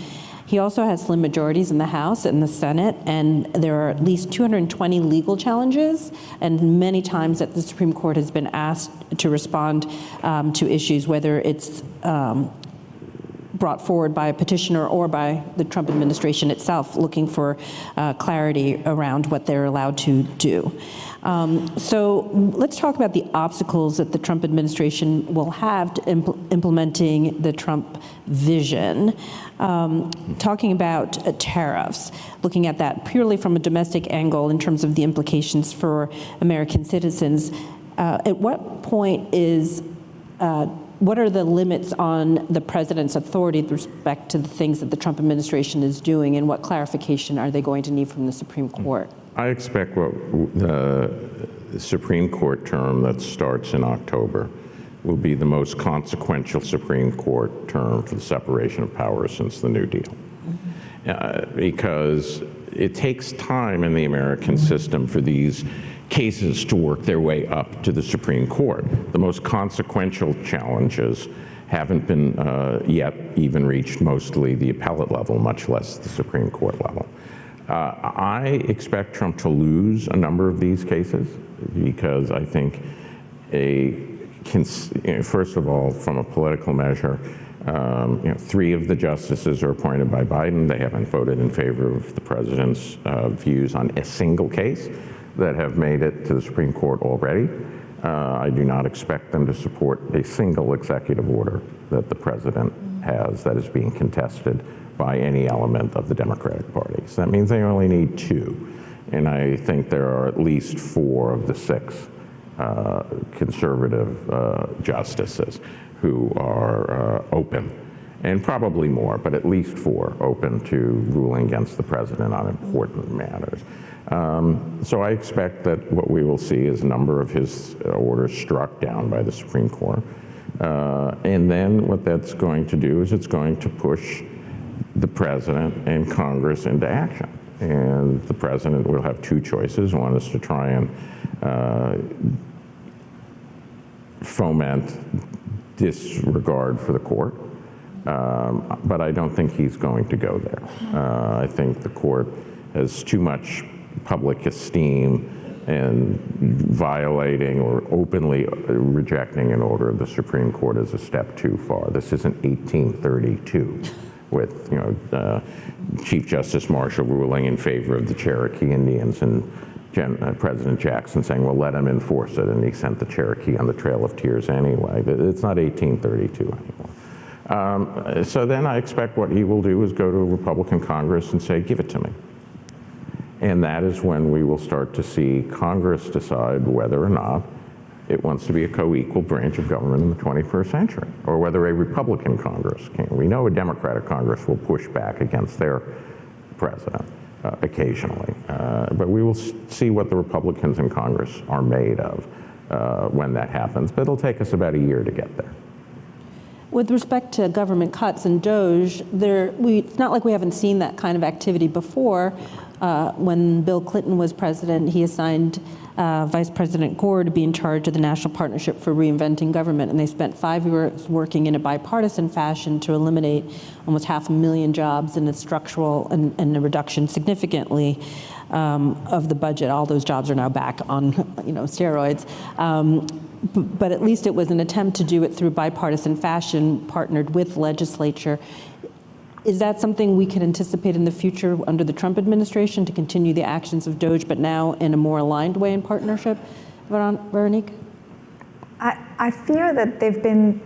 He also has slim majorities in the House and the Senate, and there are at least 220 legal challenges, and many times that the Supreme Court has been asked to respond to issues, whether it's brought forward by a petitioner or by the Trump administration itself, looking for clarity around what they're allowed to do. So let's talk about the obstacles that the Trump administration will have to implementing the Trump vision. Talking about tariffs, looking at that purely from a domestic angle in terms of the implications for American citizens, at what point what are the limits on the president's authority with respect to the things that the Trump administration is doing, and what clarification are they going to need from the Supreme Court? I expect the Supreme Court term that starts in October will be the most consequential Supreme Court term for the separation of powers since the New Deal. Because it takes time in the American system for these cases to work their way up to the Supreme Court. The most consequential challenges haven't been yet even reached mostly the appellate level, much less the Supreme Court level. I expect Trump to lose a number of these cases because I think first of all, from a political measure, 3 of the justices are appointed by Biden. They haven't voted in favor of the president's views on a single case that have made it to the Supreme Court already. I do not expect them to support a single executive order that the president has that is being contested by any element of the Democratic Party. So that means they only need 2. And I think there are at least 4 of the 6 conservative justices who are open, and probably more, but at least 4 open to ruling against the president on important matters. So I expect that what we will see is a number of his orders struck down by the Supreme Court. And then what that's going to do is it's going to push the president and Congress into action. And the president will have 2 choices. One is to try and foment disregard for the court. But I don't think he's going to go there. I think the court has too much public esteem and violating or openly rejecting an order of the Supreme Court is a step too far. This isn't 1832 with Chief Justice Marshall ruling in favor of the Cherokee Indians and President Jackson saying, well, let him enforce it, and he sent the Cherokee on the Trail of Tears anyway. It's not 1832 anymore. So then I expect what he will do is go to a Republican Congress and say, give it to me. And that is when we will start to see Congress decide whether or not it wants to be a co-equal branch of government in the 21st century, or whether a Republican Congress can. We know a Democratic Congress will push back against their president occasionally, but we will see what the Republicans in Congress are made of when that happens, but it'll take us about a year to get there. With respect to government cuts and DOGE, it's not like we haven't seen that kind of activity before. When Bill Clinton was president, he assigned Vice President Gore to be in charge of the National Partnership for Reinventing Government, and they spent 5 years working in a bipartisan fashion to eliminate almost 500,000 jobs and a structural and a reduction significantly of the budget. All those jobs are now back on steroids. But at least it was an attempt to do it through bipartisan fashion, partnered with legislature. Is that something we can anticipate in the future under the Trump administration, to continue the actions of DOGE, but now in a more aligned way in partnership? Veronique? I fear that they've been,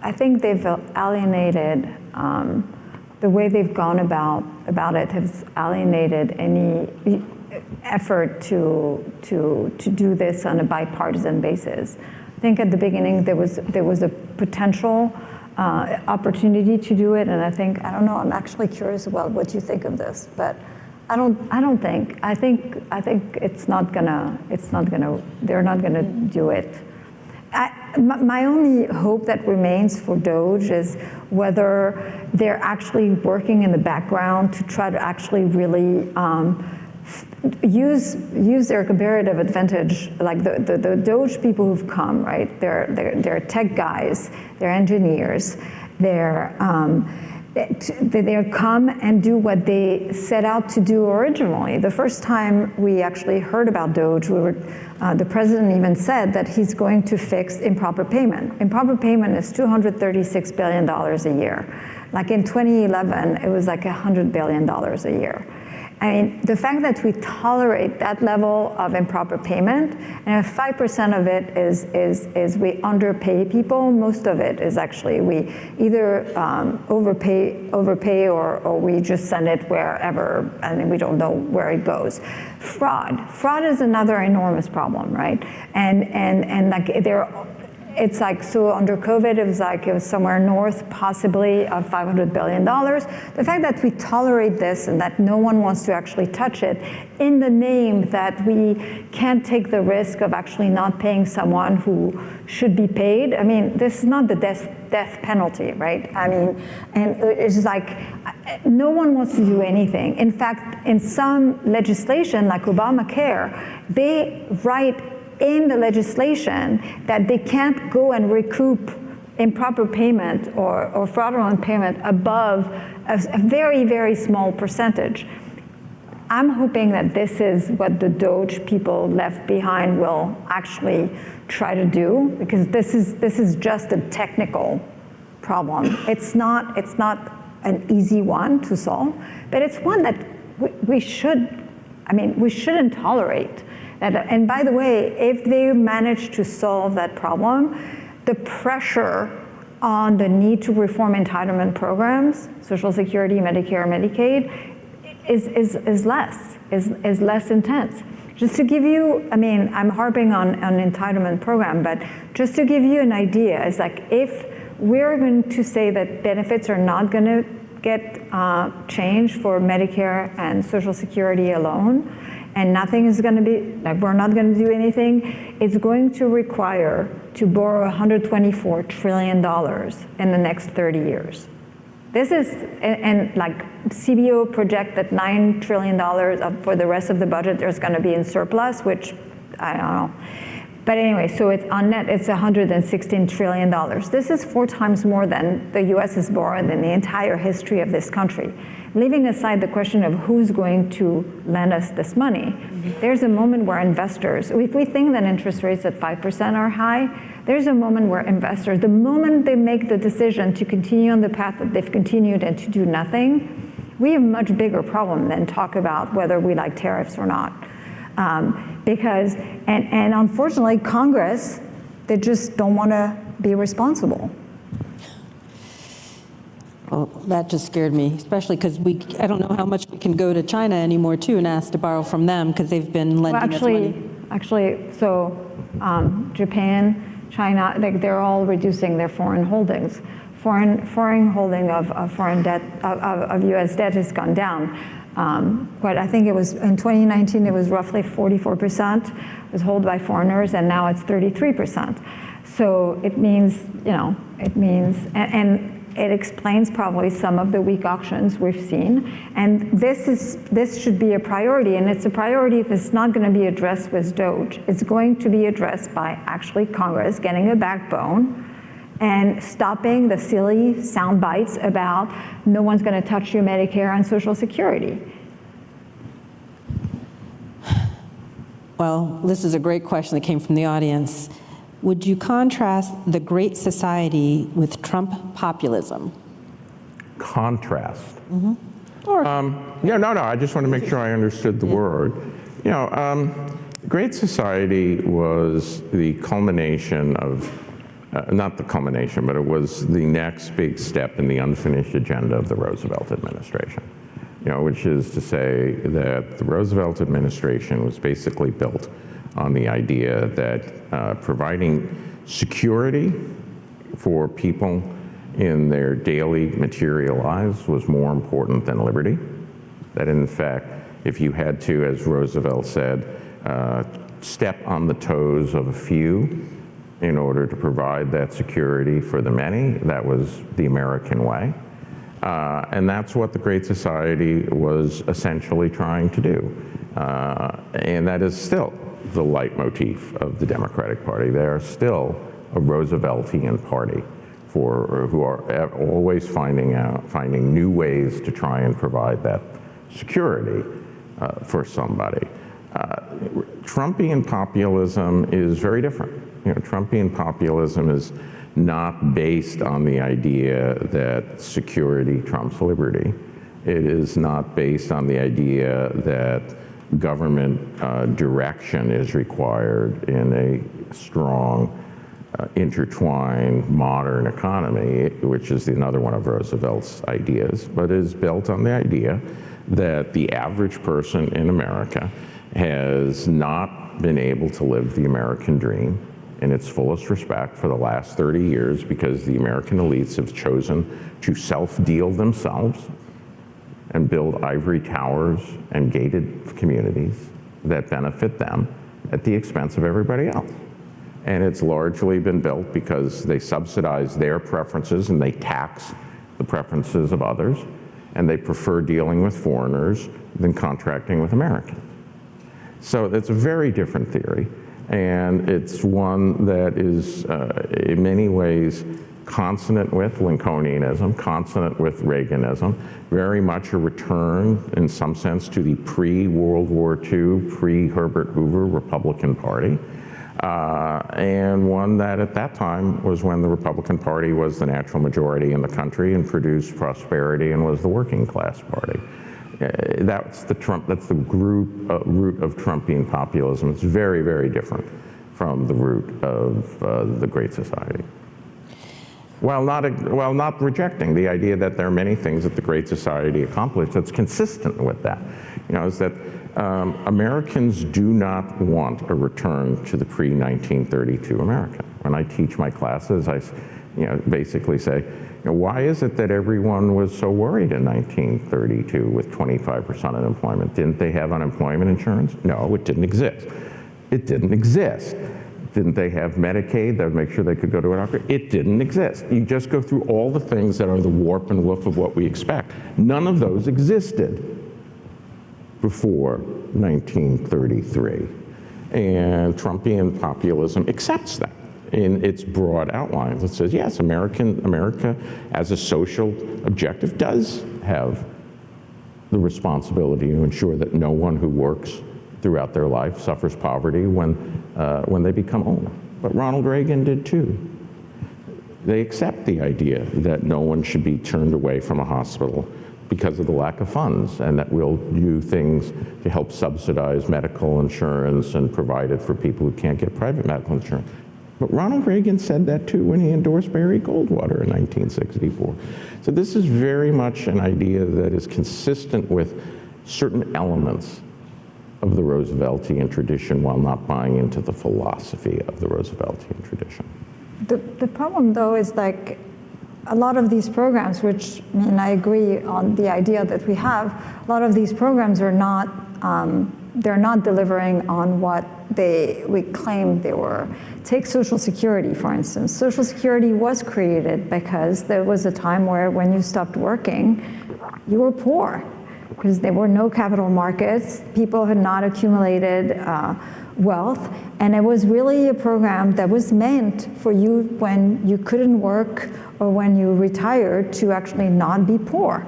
I think they've alienated, the way they've gone about it has alienated any effort to do this on a bipartisan basis. I think at the beginning there was a potential opportunity to do it, and I don't know, I'm actually curious about what you think of this, but I think it's not gonna, they're not gonna do it. My only hope that remains for DOGE is whether they're actually working in the background to try to actually really use their comparative advantage, like the DOGE people who've come, right? They're tech guys, they're engineers, they're come and do what they set out to do originally. The first time we actually heard about DOGE, the president even said that he's going to fix improper payment. Improper payment is $236 billion a year. Like in 2011, it was like $100 billion a year. I mean, the fact that we tolerate that level of improper payment, and if 5% of it is we underpay people, most of it is actually we either overpay or we just send it wherever, and we don't know where it goes. Fraud is another enormous problem, right? And like it's like, so under COVID, it was somewhere north possibly of $500 billion. The fact that we tolerate this and that no one wants to actually touch it in the name that we can't take the risk of actually not paying someone who should be paid. I mean, this is not the death penalty, right? I mean, and it's like, no one wants to do anything. In fact, in some legislation like Obamacare, they write in the legislation that they can't go and recoup improper payment or fraudulent payment above a very, very small percentage. I'm hoping that this is what the DOGE people left behind will actually try to do, because this is just a technical problem. It's not an easy one to solve, but it's one that we shouldn't tolerate. And by the way, if they manage to solve that problem, the pressure on the need to reform entitlement programs, Social Security, Medicare, Medicaid, is less intense. Just to give you, I mean, I'm harping on entitlement program, but just to give you an idea, it's like if we're going to say that benefits are not going to get changed for Medicare and Social Security alone, and nothing is going to be, like we're not going to do anything, it's going to require to borrow $124 trillion in the next 30 years. This is, and like CBO project that $9 trillion for the rest of the budget there's going to be in surplus, which I don't know. But anyway, so it's on net, it's $116 trillion. This is 4 times more than the US has borrowed in the entire history of this country. Leaving aside the question of who's going to lend us this money, there's a moment where investors, if we think that interest rates at 5% are high, there's a moment where investors, the moment they make the decision to continue on the path that they've continued and to do nothing, we have a much bigger problem than talk about whether we like tariffs or not. Because, and unfortunately, Congress, they just don't want to be responsible. Well, that just scared me, especially because I don't know how much we can go to China anymore too and ask to borrow from them because they've been lending us money. Actually, so Japan, China, like they're all reducing their foreign holdings. Foreign holding of foreign debt, of US debt has gone down. But I think it was, in 2019, it was roughly 44% was held by foreigners, and now it's 33%. So it means, and it explains probably some of the weak auctions we've seen. And this should be a priority, and it's a priority that's not going to be addressed with DOGE. It's going to be addressed by actually Congress getting a backbone and stopping the silly sound bites about no one's going to touch your Medicare and Social Security. Well, this is a great question that came from the audience. Would you contrast the Great Society with Trump populism? Contrast? Mm-hmm. Or Yeah, no, I just want to make sure I understood the word. Great Society was the culmination of, not the culmination, but it was the next big step in the unfinished agenda of the Roosevelt administration. Which is to say that the Roosevelt administration was basically built on the idea that providing security for people in their daily material lives was more important than liberty. That in fact, if you had to, as Roosevelt said, step on the toes of a few in order to provide that security for the many, that was the American way. And that's what the Great Society was essentially trying to do. And that is still the leitmotif of the Democratic Party. They are still a Rooseveltian party who are always finding new ways to try and provide that security for somebody. Trumpian populism is very different. Trumpian populism is not based on the idea that security trumps liberty. It is not based on the idea that government direction is required in a strong, intertwined, modern economy, which is another one of Roosevelt's ideas, but is built on the idea that the average person in America has not been able to live the American dream in its fullest respect for the last 30 years because the American elites have chosen to self-deal themselves and build ivory towers and gated communities that benefit them at the expense of everybody else. And it's largely been built because they subsidize their preferences and they tax the preferences of others, and they prefer dealing with foreigners than contracting with Americans. So it's a very different theory, and it's one that is in many ways consonant with Lincolnianism, consonant with Reaganism, very much a return in some sense to the pre-World War II, pre-Herbert Hoover Republican Party, and one that at that time was when the Republican Party was the natural majority in the country and produced prosperity and was the working class party. That's the root of Trumpian populism. It's very, very different from the root of the Great Society. While not rejecting the idea that there are many things that the Great Society accomplished that's consistent with that. Is that Americans do not want a return to the pre-1932 American. When I teach my classes, I basically say, why is it that everyone was so worried in 1932 with 25% unemployment? Didn't they have unemployment insurance? No, it didn't exist. It didn't exist. Didn't they have Medicaid that would make sure they could go to a doctor? It didn't exist. You just go through all the things that are the warp and woof of what we expect. None of those existed before 1933. And Trumpian populism accepts that in its broad outlines. It says, yes, America as a social objective does have the responsibility to ensure that no one who works throughout their life suffers poverty when they become old. But Ronald Reagan did too. They accept the idea that no one should be turned away from a hospital because of the lack of funds, and that we'll do things to help subsidize medical insurance and provide it for people who can't get private medical insurance. But Ronald Reagan said that too when he endorsed Barry Goldwater in 1964. So this is very much an idea that is consistent with certain elements of the Rooseveltian tradition while not buying into the philosophy of the Rooseveltian tradition. The problem, though, is like a lot of these programs, which I agree on the idea that we have, a lot of these programs are not, they're not delivering on what we claim they were. Take Social Security, for instance. Social Security was created because there was a time where when you stopped working, you were poor because there were no capital markets, people had not accumulated wealth, and it was really a program that was meant for you when you couldn't work or when you retired to actually not be poor.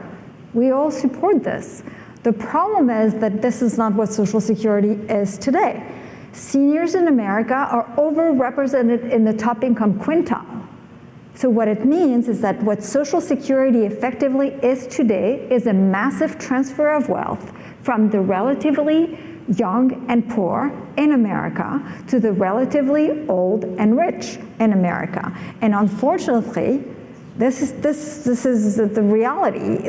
We all support this. The problem is that this is not what Social Security is today. Seniors in America are overrepresented in the top income quintile. So what it means is that what Social Security effectively is today is a massive transfer of wealth from the relatively young and poor in America to the relatively old and rich in America. And unfortunately, this is the reality.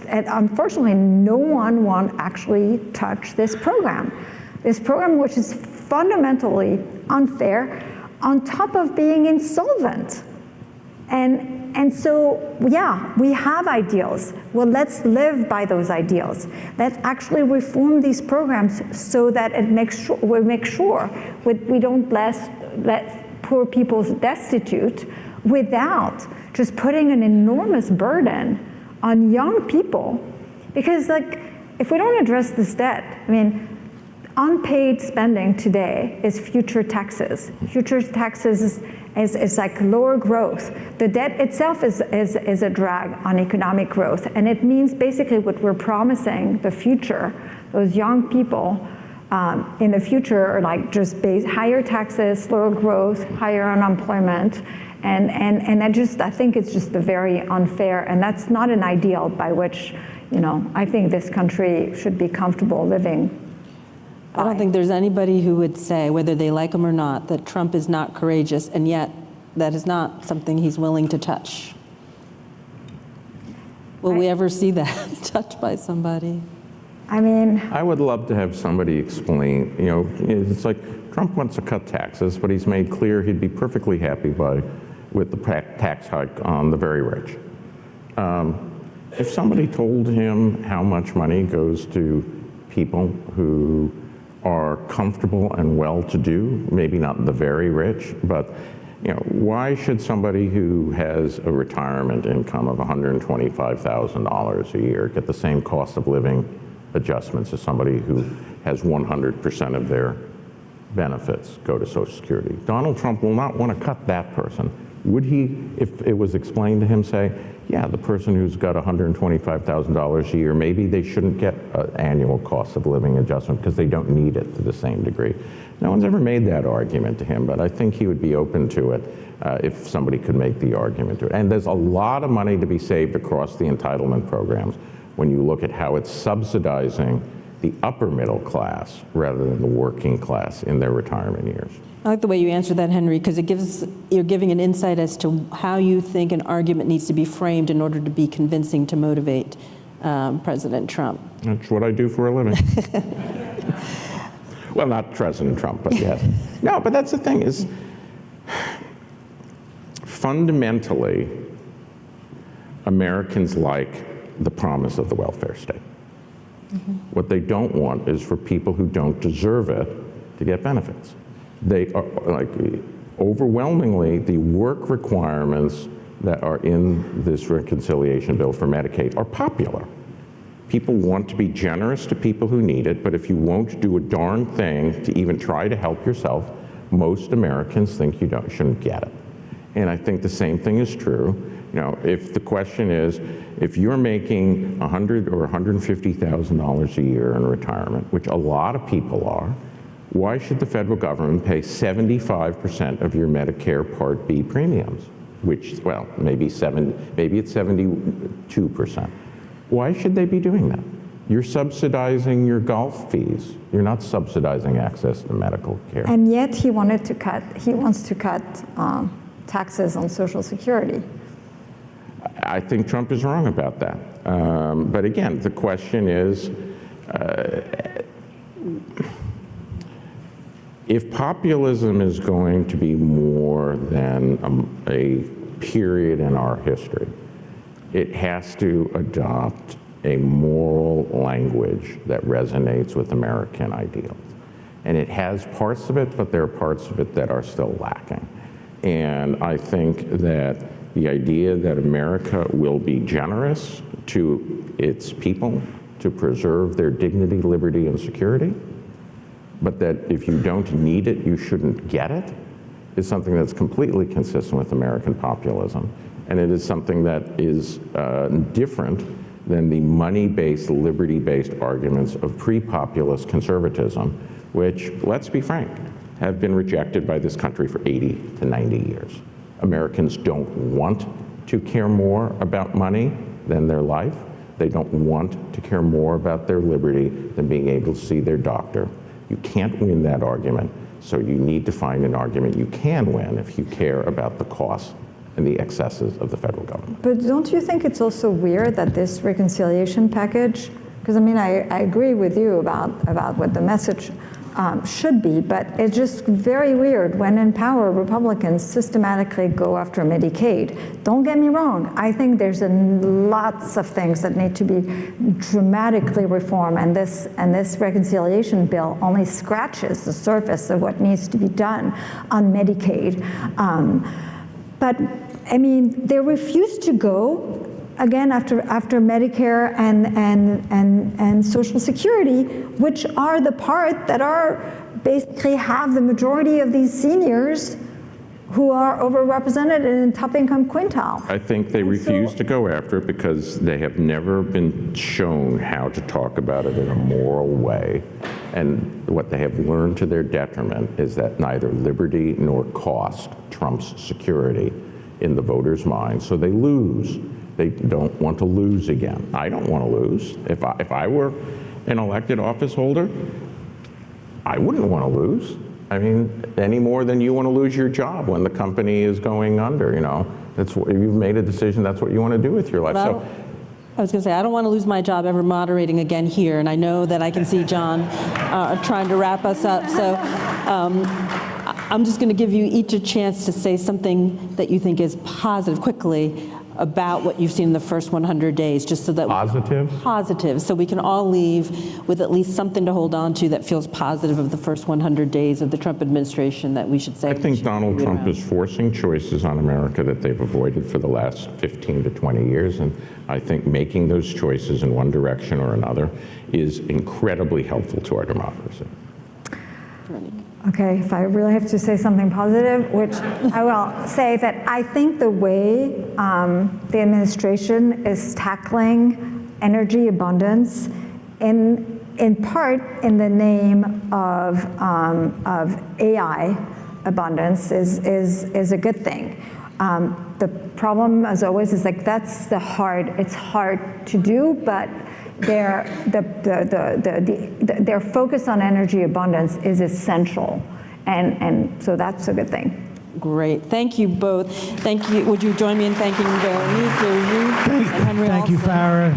Unfortunately, no one will actually touch this program. This program, which is fundamentally unfair, on top of being insolvent. And so, yeah, we have ideals. Well, let's live by those ideals. Let's actually reform these programs so that we make sure we don't let poor people destitute without just putting an enormous burden on young people. Because if we don't address this debt, unpaid spending today is future taxes. Future taxes is like lower growth. The debt itself is a drag on economic growth. And it means basically what we're promising the future, those young people in the future are higher taxes, lower growth, higher unemployment. And I think it's just very unfair. And that's not an ideal by which, I think this country should be comfortable living. I don't think there's anybody who would say, whether they like him or not, that Trump is not courageous, and yet that is not something he's willing to touch. Will we ever see that touched by somebody? I mean, I would love to have somebody explain, you know, it's like Trump wants to cut taxes, but he's made clear he'd be perfectly happy with the tax hike on the very rich. If somebody told him how much money goes to people who are comfortable and well-to-do, maybe not the very rich, but you know, why should somebody who has a retirement income of $125,000 a year get the same cost of living adjustments as somebody who has 100% of their benefits go to Social Security? Donald Trump will not want to cut that person. Would he, if it was explained to him, say, yeah, the person who's got $125,000 a year, maybe they shouldn't get an annual cost of living adjustment because they don't need it to the same degree? No one's ever made that argument to him, but I think he would be open to it if somebody could make the argument to it. And there's a lot of money to be saved across the entitlement programs when you look at how it's subsidizing the upper middle class rather than the working class in their retirement years. I like the way you answer that, Henry, because you're giving an insight as to how you think an argument needs to be framed in order to be convincing to motivate President Trump. That's what I do for a living. Well, not President Trump, but yes. No, but that's the thing is, fundamentally, Americans like the promise of the welfare state. Mm-hmm. What they don't want is for people who don't deserve it to get benefits. They are, like, overwhelmingly, the work requirements that are in this reconciliation bill for Medicaid are popular. People want to be generous to people who need it, but if you won't do a darn thing to even try to help yourself, most Americans think you shouldn't get it. And I think the same thing is true. You know, if the question is, if you're making $100,000 or $150,000 a year in retirement, which a lot of people are, why should the federal government pay 75% of your Medicare Part B premiums? Which, well, maybe it's 72%. Why should they be doing that? You're subsidizing your golf fees. You're not subsidizing access to medical care. and yet he wants to cut taxes on Social Security. I think Trump is wrong about that. But again, the question is, if populism is going to be more than a period in our history, it has to adopt a moral language that resonates with American ideals. And it has parts of it, but there are parts of it that are still lacking. And I think that the idea that America will be generous to its people to preserve their dignity, liberty, and security, but that if you don't need it, you shouldn't get it, is something that's completely consistent with American populism. And it is something that is different than the money-based, liberty-based arguments of pre-populist conservatism, which, let's be frank, have been rejected by this country for 80 to 90 years. Americans don't want to care more about money than their life. They don't want to care more about their liberty than being able to see their doctor. You can't win that argument, so you need to find an argument you can win if you care about the costs and the excesses of the federal government. But don't you think it's also weird that this reconciliation package, because I mean, I agree with you about what the message should be, but it's just very weird when in power Republicans systematically go after Medicaid. Don't get me wrong, I think there's lots of things that need to be dramatically reformed, and this reconciliation bill only scratches the surface of what needs to be done on Medicaid. But I mean, they refuse to go again after Medicare and Social Security, which are the part that are basically have the majority of these seniors who are overrepresented in top income quintile. I think they refuse to go after it because they have never been shown how to talk about it in a moral way. And what they have learned to their detriment is that neither liberty nor cost trumps security in the voters' minds, so they lose. They don't want to lose again. I don't want to lose. If I were an elected office holder, I wouldn't want to lose. I mean, any more than you want to lose your job when the company is going under, you know. That's what, you've made a decision, that's what you want to do with your life. Well, So I was going to say, I don't want to lose my job ever moderating again here, and I know that I can see John trying to wrap us up. So I'm just going to give you each a chance to say something that you think is positive quickly about what you've seen in the first 100 days, just so that positive, so we can all leave with at least something to hold on to that feels positive of the first 100 days of the Trump administration that we should say. I think Donald Trump is forcing choices on America that they've avoided for the last 15 to 20 years, and I think making those choices in one direction or another is incredibly helpful to our democracy. Okay, if I really have to say something positive, which I will say that I think the way the administration is tackling energy abundance, in part in the name of AI abundance, is a good thing. The problem, as always, is like it's hard to do, but their focus on energy abundance is essential, and so that's a good thing. Great, thank you both. Thank you. Would you join me in thanking Veronique de Rugy and Henry Thank you, Olsen? Farah.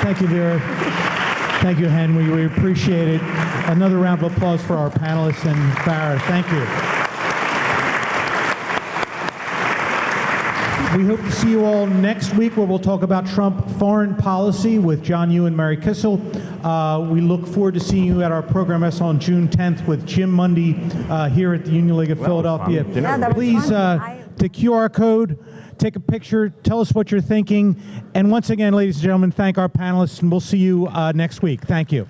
Thank you, Vera. Thank you, Henry. We appreciate it. Another round of applause for our panelists and Farah. Thank you. We hope to see you all next week, where we'll talk about Trump foreign policy with John Yoo and Mary Kissel. We look forward to seeing you at our program on June 10th with Jim Mundy here at the Union League of Philadelphia. Yeah, that was Please, fun. to QR code, take a picture, tell us what you're thinking. And once again, ladies and gentlemen, thank our panelists, and we'll see you next week. Thank you.